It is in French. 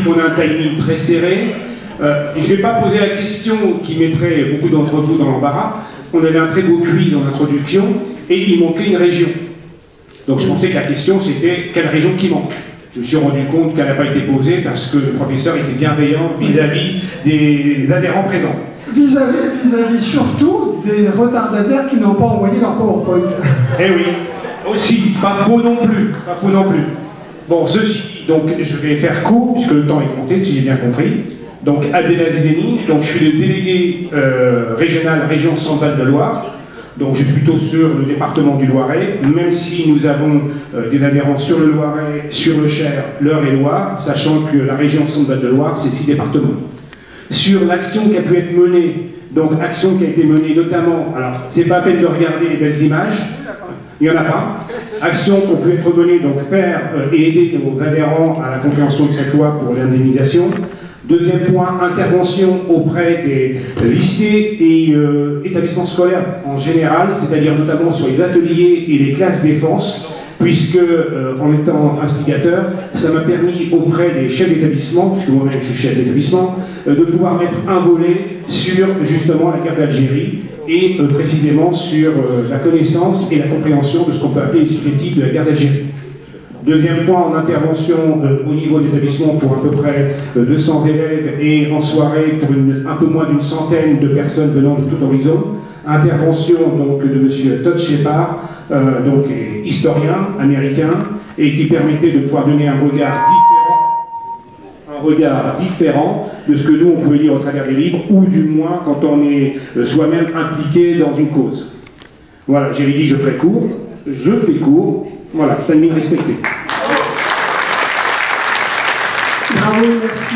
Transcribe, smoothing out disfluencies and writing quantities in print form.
qu'on a un timing très serré. Je ne vais pas poser la question qui mettrait beaucoup d'entre vous dans l'embarras. On avait un très beau quiz en introduction et il manquait une région. Donc je pensais que la question c'était quelle région qui manque. Je me suis rendu compte qu'elle n'a pas été posée parce que le professeur était bienveillant vis-à-vis des adhérents présents. Vis-à-vis surtout des retardataires qui n'ont pas envoyé leur PowerPoint. Eh oui, aussi, pas faux non plus, pas faux non plus. Bon, ceci, donc je vais faire court puisque le temps est compté, si j'ai bien compris. Donc Abdelaziz Zeni, donc je suis le délégué régional région Centre-Val de Loire. Donc je suis plutôt sur le département du Loiret, même si nous avons des adhérents sur le Loiret, sur le Cher, l'Eure et Loire, sachant que la région Centre-Val de Loire, c'est 6 départements. Sur l'action qui a pu être menée, donc action qui a été menée notamment, alors c'est pas à peine de regarder les belles images, il n'y en a pas. Action qui ont pu être menées, donc faire et aider nos adhérents à la compréhension de cette loi pour l'indemnisation. Deuxième point, intervention auprès des lycées et établissements scolaires en général, c'est-à-dire notamment sur les ateliers et les classes défense, puisque en étant instigateur, ça m'a permis auprès des chefs d'établissement, puisque moi-même je suis chef d'établissement, de pouvoir mettre un volet sur justement la guerre d'Algérie et précisément sur la connaissance et la compréhension de ce qu'on peut appeler les effectifs de la guerre d'Algérie. Deuxième point, en intervention au niveau de l'établissement pour à peu près 200 élèves et en soirée pour un peu moins d'une centaine de personnes venant de tout horizon. Intervention donc de M. Todd Shepard, donc historien américain, et qui permettait de pouvoir donner un regard différent de ce que nous on pouvait lire au travers des livres, ou du moins quand on est soi-même impliqué dans une cause. Voilà, j'ai dit je fais court, voilà, timing respecté. Bravo, merci.